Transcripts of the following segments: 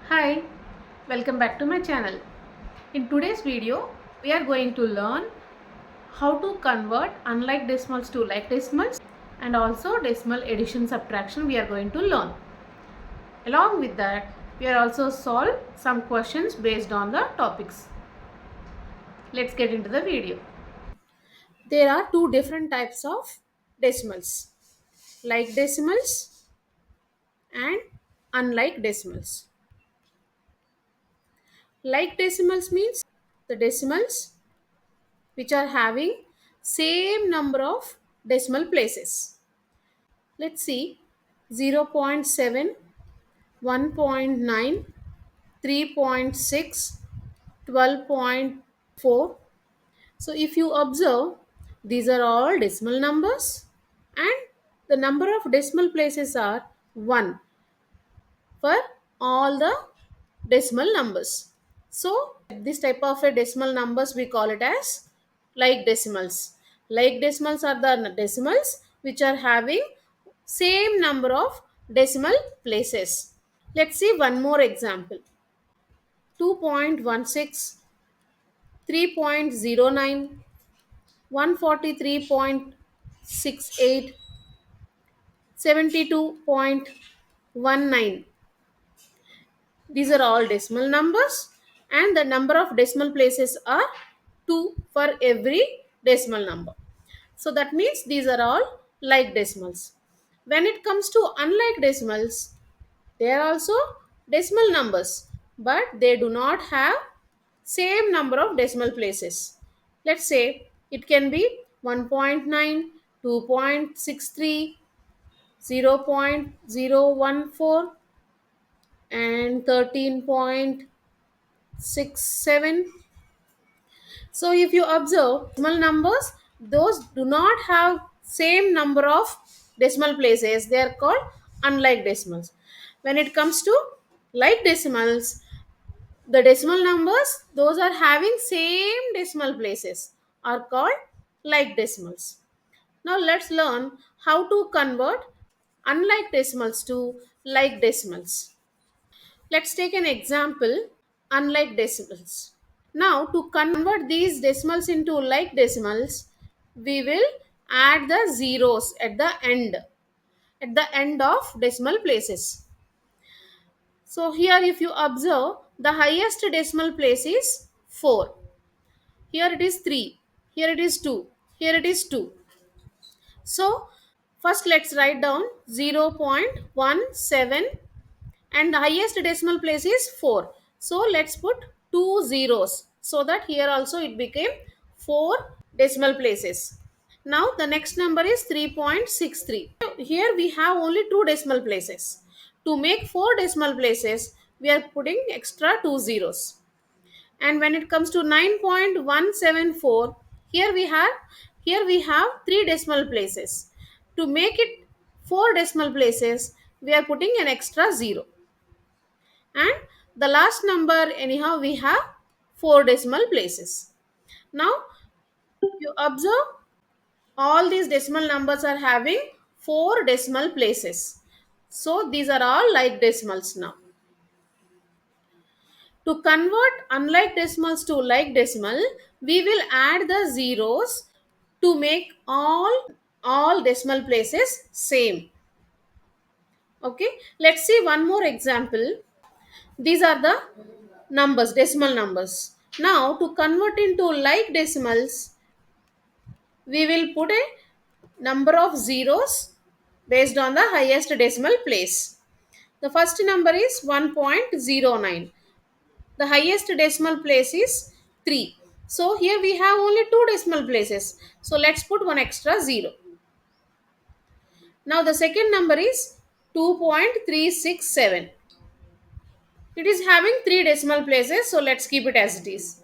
Hi, welcome back to my channel. In today's video, we are going to learn how to convert unlike decimals to like decimals and also decimal addition subtraction we are going to learn. Along with that, we are also solve some questions based on the topics. Let's get into the video. There are two different types of decimals, like decimals and unlike decimals. Like decimals means the decimals which are having same number of decimal places. Let's see, 0.7, 1.9, 3.6, 12.4. So if you observe, these are all decimal numbers and the number of decimal places are 1 for all the decimal numbers. So this type of a decimal numbers we call it as like decimals. Like decimals are the decimals which are having same number of decimal places. Let's see one more example. 2.16, 3.09, 143.68, 72.19. These are all decimal numbers and the number of decimal places are 2 for every decimal number. So that means these are all like decimals. When it comes to unlike decimals, they are also decimal numbers but they do not have same number of decimal places. Let's say it can be 1.9, 2.63, 0.014 and 13.67. So if you observe decimal numbers, those do not have same number of decimal places. They are called unlike decimals. When it comes to like decimals, the decimal numbers, those are having same decimal places are called like decimals. Now let's learn how to convert unlike decimals to like decimals. Let's take an example, unlike decimals. Now, to convert these decimals into like decimals, we will add the zeros at the end of decimal places. So, here if you observe, the highest decimal place is 4. Here it is 3. Here it is 2. Here it is 2. So, first let's write down 0.17 and the highest decimal place is 4. So let's put two zeros so that here also it became 4 decimal places. Now the next number is 3.63. Here we have only 2 decimal places. To make 4 decimal places, we are putting extra 2 zeros. And when it comes to 9.174, here we have 3 decimal places. To make it 4 decimal places, we are putting an extra 0. And the last number anyhow we have 4 decimal places. Now you observe all these decimal numbers are having 4 decimal places. So these are all like decimals. Now to convert unlike decimals to like decimal, we will add the zeros to make all decimal places same. Okay, let's see one more example. These are the numbers, decimal numbers. Now to convert into like decimals, we will put a number of zeros based on the highest decimal place. The first number is 1.09. The highest decimal place is 3. So here we have only 2 decimal places. So let's put one extra 0. Now the second number is 2.367. It is having 3 decimal places, so let's keep it as it is.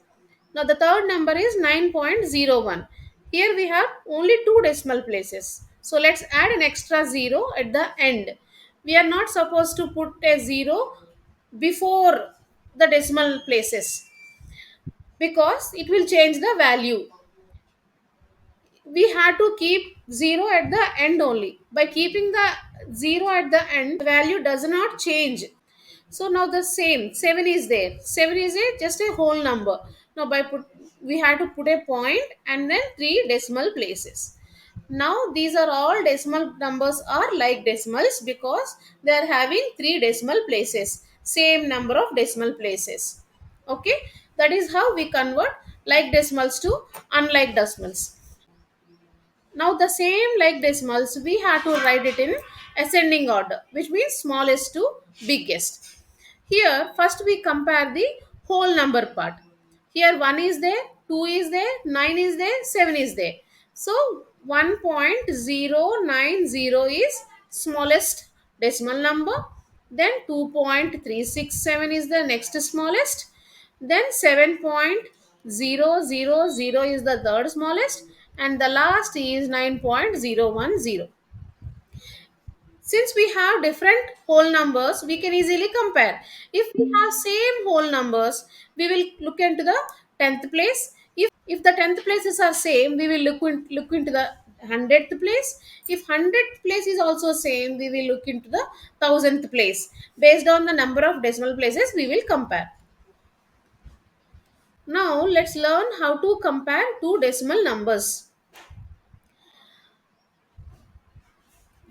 Now the third number is 9.01. Here we have only 2 decimal places. So let's add an extra 0 at the end. We are not supposed to put a 0 before the decimal places because it will change the value. We have to keep 0 at the end only. By keeping the 0 at the end, the value does not change. So now the same 7 is there. 7 is a just a whole number. Now by put we had to put a point and then three decimal places. Now these are all decimal numbers are like decimals because they are having three decimal places, same number of decimal places. Okay, that is how we convert like decimals to unlike decimals. Now the same like decimals, we have to write it in ascending order, which means smallest to biggest. Here, first we compare the whole number part. Here 1 is there, 2 is there, 9 is there, 7 is there. So 1.090 is smallest decimal number. Then 2.367 is the next smallest. Then 7.000 is the third smallest, and the last is 9.010. Since we have different whole numbers, we can easily compare. If we have same whole numbers, we will look into the 10th place. If the 10th places are same, we will look into the 100th place. If 100th place is also same, we will look into the 1000th place. Based on the number of decimal places, we will compare. Now let's learn how to compare two decimal numbers.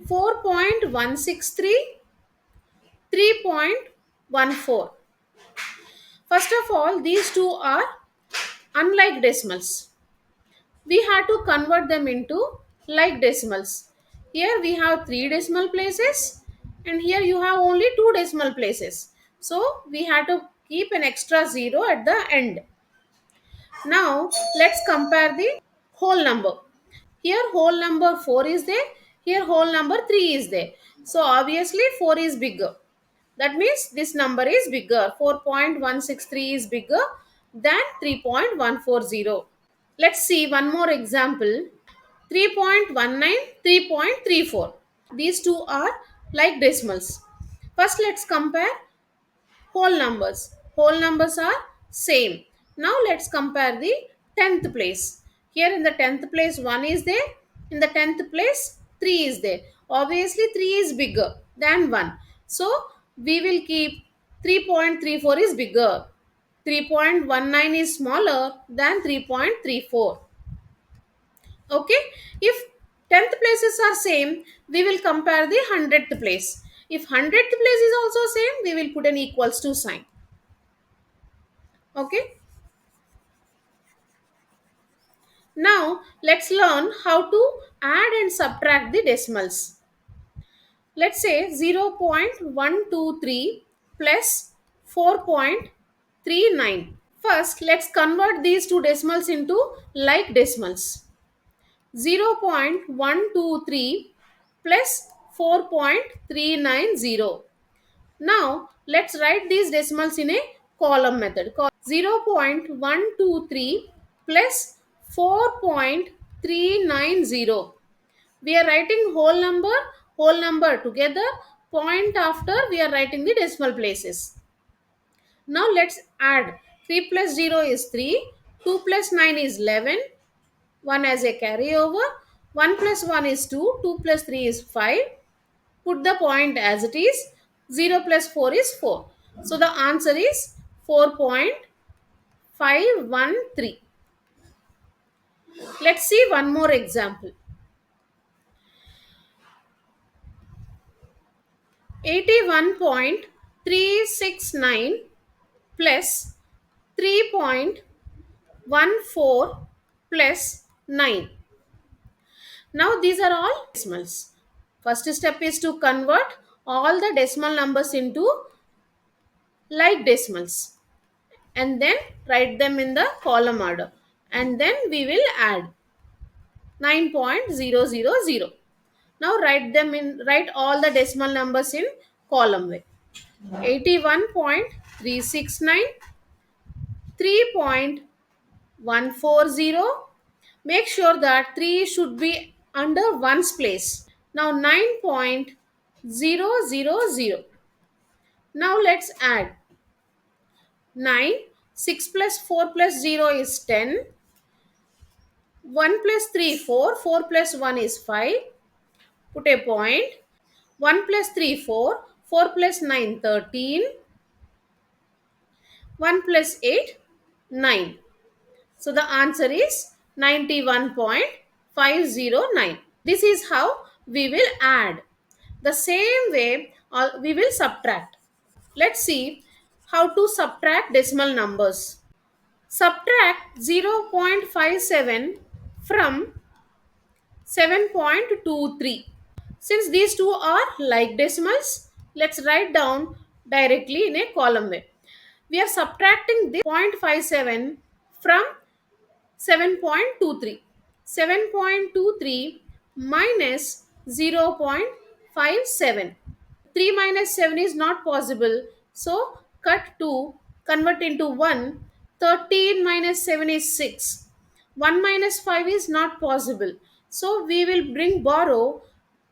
4.163, 3.14. First of all, these two are unlike decimals. We have to convert them into like decimals. Here we have three decimal places and here you have only two decimal places. So we have to keep an extra zero at the end. Now let's compare the whole number. Here whole number 4 is there. Here whole number 3 is there. So obviously 4 is bigger. That means this number is bigger. 4.163 is bigger than 3.140. Let's see one more example. 3.19, 3.34. These two are like decimals. First let's compare whole numbers. Whole numbers are same. Now let's compare the 10th place. Here in the 10th place 1 is there. In the 10th place 3 is there. Obviously 3 is bigger than 1. So we will keep 3.34 is bigger. 3.19 is smaller than 3.34. Okay, if 10th places are same, we will compare the 100th place. If 100th place is also same, we will put an equals to sign. Okay, now let's learn how to add and subtract the decimals. Let's say 0.123 plus 4.39. First let's convert these two decimals into like decimals. 0.123 plus 4.390. Now let's write these decimals in a column method. 0.123 plus 4.390. We are writing whole number together. Point after we are writing the decimal places. Now let's add. 3 plus 0 is 3. 2 plus 9 is 11. 1 as a carryover. 1 plus 1 is 2. 2 plus 3 is 5. Put the point as it is. 0 plus 4 is 4. So the answer is 4.513. Let's see one more example. 81.369 plus 3.14 plus 9. Now these are all decimals. First step is to convert all the decimal numbers into like decimals and then write them in the column order, and then we will add 9.000. Now write all the decimal numbers in column way. 81.369, 3.140. Make sure that 3 should be under ones place. Now 9.000. Now let's add 9. 6 plus 4 plus 0 is 10. 1 plus 3 4. 4 plus 1 is 5. Put a point. 1 plus 3 4. 4 plus 9 13. 1 plus 8, 9. So the answer is 91.509. This is how we will add. The same way we will subtract. Let's see how to subtract decimal numbers. Subtract 0.57 from 7.23. Since these two are like decimals, let's write down directly in a column way. We are subtracting this 0.57 from 7.23. 7.23 minus 0.57. 3 minus 7 is not possible. So cut 2, convert into 1. 13 minus 7 is 6. 1 minus 5 is not possible. So we will bring borrow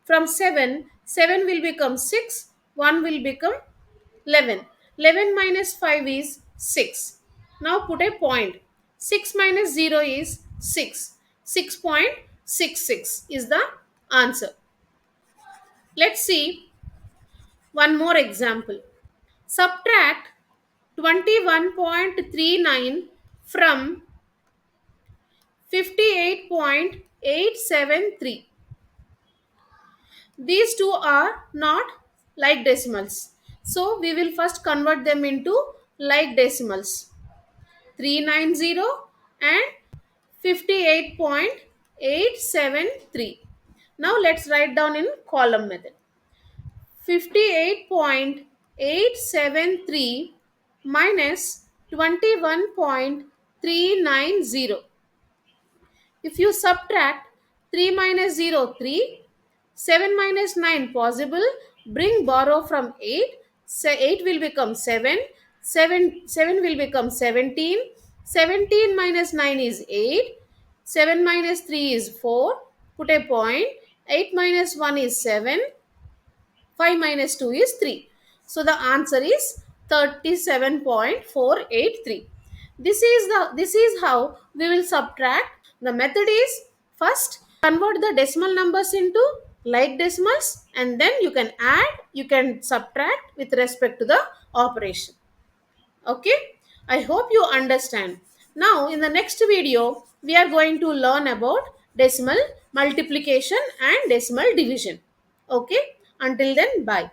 from 7. 7 will become 6. 1 will become 11. 11 minus 5 is 6. Now put a point. 6 minus 0 is 6. 6.66 is the answer. Let's see one more example. Subtract 21.39 from 58.873. These two are not like decimals. So we will first convert them into like decimals. 390 and 58.873. Now let's write down in column method. 58.873 minus 21.390. If you subtract 3 minus 0, 3, 7 minus 9 possible, bring borrow from 8, 8 will become 7, 7 will become 17, 17 minus 9 is 8, 7 minus 3 is 4, put a point, 8 minus 1 is 7, 5 minus 2 is 3. So the answer is 37.483. This is how we will subtract. The method is first convert the decimal numbers into like decimals, and then you can add, you can subtract with respect to the operation. Okay, I hope you understand. Now in the next video we are going to learn about decimal multiplication and decimal division. Okay, until then, bye.